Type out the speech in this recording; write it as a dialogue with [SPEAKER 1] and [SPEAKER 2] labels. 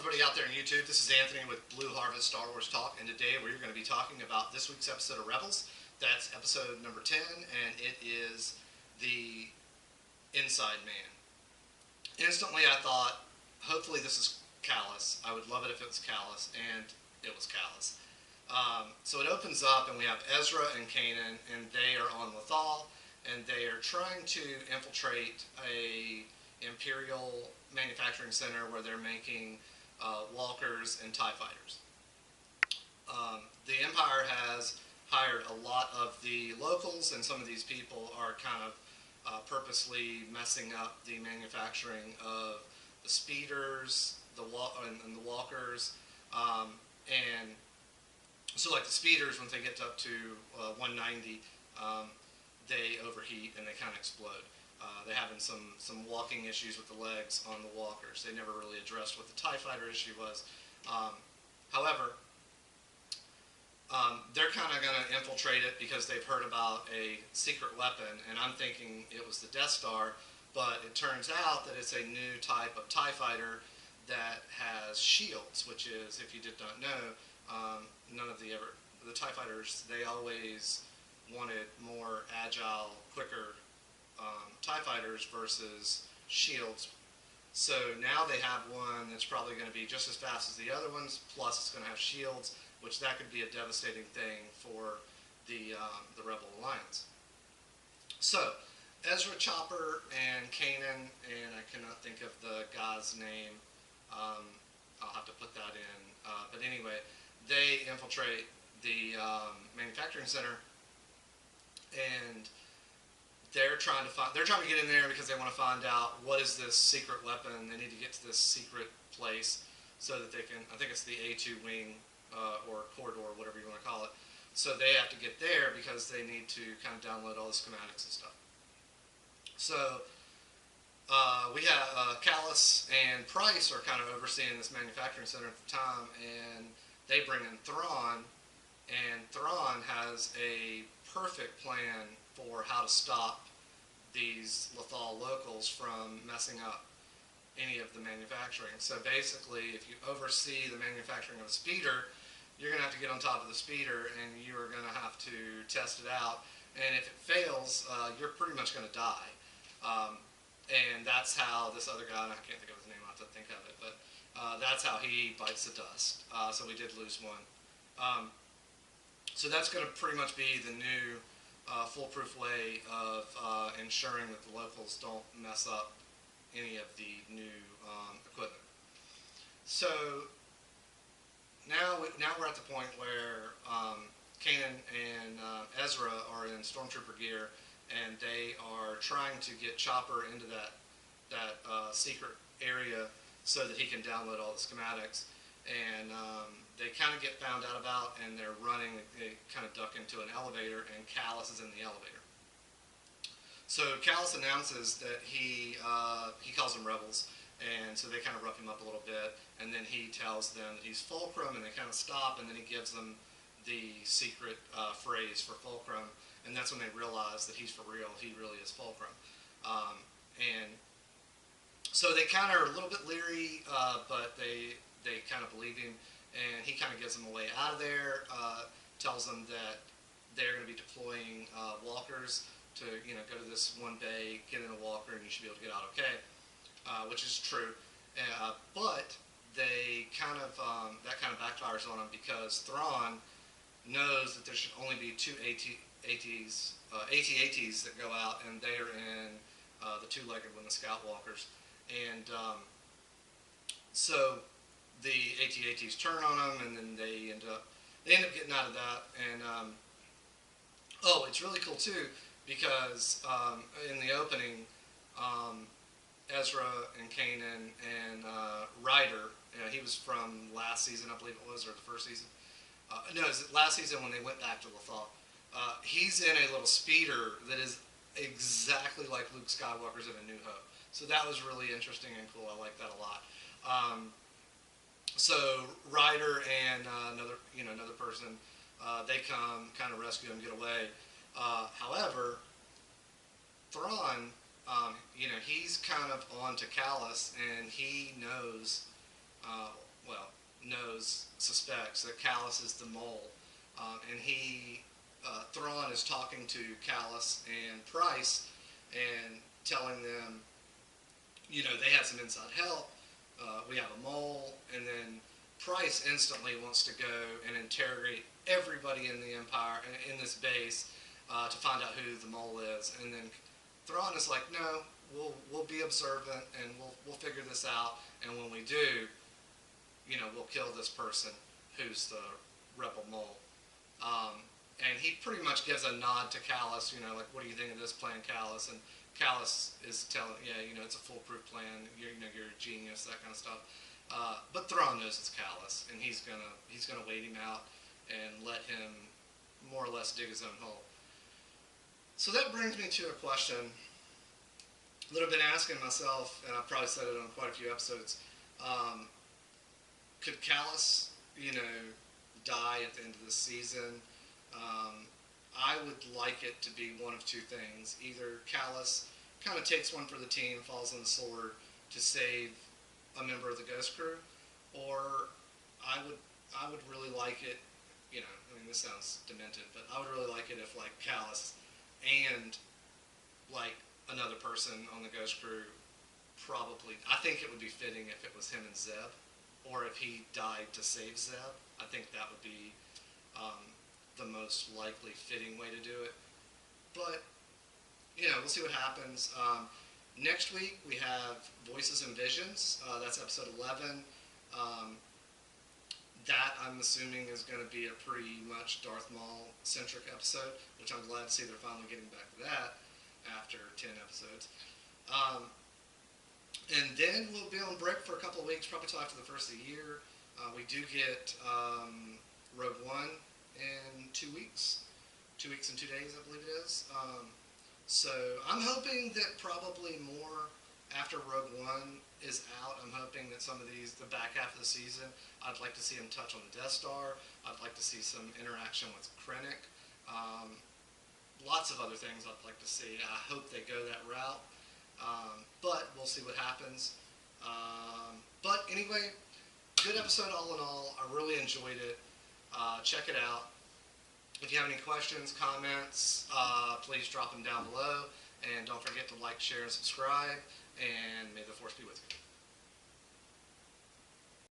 [SPEAKER 1] everybody out there on YouTube. This is Anthony with Blue Harvest Star Wars Talk, and today we're going to be talking about this week's episode of Rebels. That's episode number 10, and it is the Inside Man. Instantly I thought, hopefully this is Kallus. I would love it if it was Kallus, and it was Kallus. So it opens up, and we have Ezra and Kanan, and they are on Lathol, and they are trying to infiltrate a Imperial Manufacturing Center where they're making walkers and TIE fighters. The Empire has hired a lot of the locals, and some of these people are kind of purposely messing up the manufacturing of the speeders and the walkers. And so like the speeders, once they get up to 190, they overheat and they kind of explode. They're having some walking issues with the legs on the walkers. They never really addressed what the TIE fighter issue was. However, they're kind of going to infiltrate it because they've heard about a secret weapon, and I'm thinking it was the Death Star, but it turns out that it's a new type of TIE fighter that has shields, which is, if you did not know, the TIE fighters, they always wanted more agile, quicker TIE fighters versus shields. So now they have one that's probably going to be just as fast as the other ones, plus it's going to have shields, which that could be a devastating thing for the Rebel Alliance. So, Ezra, Chopper, and Kanan, and I cannot think of the guy's name. I'll have to put that in. But anyway, they infiltrate the manufacturing center, and they're trying to get in there because they want to find out what is this secret weapon. They need to get to this secret place so that they can, I think it's the A2 wing or corridor, whatever you want to call it. So they have to get there because they need to kind of download all the schematics and stuff. So we have Kallus and Price are kind of overseeing this manufacturing center at the time, and they bring in Thawn, and Thawn has a perfect plan for how to stop these Lathol locals from messing up any of the manufacturing. So basically, if you oversee the manufacturing of a speeder, you're going to have to get on top of the speeder, and you are going to have to test it out. And if it fails, you're pretty much going to die. And that's how this other guy, and I can't think of his name, I'll have to think of it, but that's how he bites the dust. So we did lose one. So that's going to pretty much be the new foolproof way of ensuring that the locals don't mess up any of the new equipment. So now we're at the point where Kanan and Ezra are in Stormtrooper gear, and they are trying to get Chopper into that secret area so that he can download all the schematics. And they kind of get found out about, and they're running. They kind of duck into an elevator, and Kallus is in the elevator. So Kallus announces that he calls them rebels, and so they kind of rough him up a little bit, and then he tells them that he's Fulcrum, and they kind of stop, and then he gives them the secret phrase for Fulcrum, and that's when they realize that he's for real. He really is Fulcrum. And so they kind of are a little bit leery, but they kind of believe him, and he kind of gives them a way out of there, tells them that they're going to be deploying walkers to, go to this one bay, get in a walker, and you should be able to get out okay, which is true. But they that kind of backfires on them because Thawn knows that there should only be two AT-ATs that go out, and they are in the two-legged one, the Scout Walkers. And so the AT-ATs turn on them, and then they end up getting out of that. And it's really cool too because in the opening, Ezra and Kanan and Ryder, he was from last season, I believe it was, or the first season. No, it was last season when they went back to Lathol. He's in a little speeder that is exactly like Luke Skywalker's in A New Hope. So that was really interesting and cool. I like that a lot. So Ryder and another person, they come kind of rescue him, get away. However, Thawn, he's kind of on to Kallus, and he knows suspects that Kallus is the mole, and Thawn is talking to Kallus and Price and telling them, they have some inside help. We have a mole, and then Price instantly wants to go and interrogate everybody in the Empire in this base to find out who the mole is. And then Thawn is like, no, we'll be observant and we'll figure this out. And when we do, we'll kill this person who's the rebel mole. And he pretty much gives a nod to Kallus, like, what do you think of this plan, Kallus? And Kallus is telling, it's a foolproof plan. You're a genius, that kind of stuff. But Thawn knows it's Kallus, and he's gonna wait him out and let him more or less dig his own hole. So that brings me to a question that I've been asking myself, and I've probably said it on quite a few episodes. Could Kallus, die at the end of the season? I would like it to be one of two things. Either Kallus kind of takes one for the team, falls on the sword to save a member of the Ghost Crew, or I would really like it, this sounds demented, but I would really like it if, like, Kallus and, like, another person on the Ghost Crew I think it would be fitting if it was him and Zeb, or if he died to save Zeb. I think that would be the most likely fitting way to do it. But, we'll see what happens. Next week we have Voices and Visions. That's episode 11. That, I'm assuming, is going to be a pretty much Darth Maul-centric episode, which I'm glad to see they're finally getting back to that after 10 episodes. And then we'll be on break for a couple of weeks, probably till after the first of the year. We do get Rogue One in 2 weeks. 2 weeks and 2 days, I believe it is. So I'm hoping that probably more after Rogue One is out. I'm hoping that some of the back half of the season, I'd like to see him touch on the Death Star. I'd like to see some interaction with Krennic. Lots of other things I'd like to see. I hope they go that route. But we'll see what happens. But anyway, good episode all in all. I really enjoyed it. Check it out. If you have any questions, comments, please drop them down below. And don't forget to like, share, and subscribe. And may the Force be with you.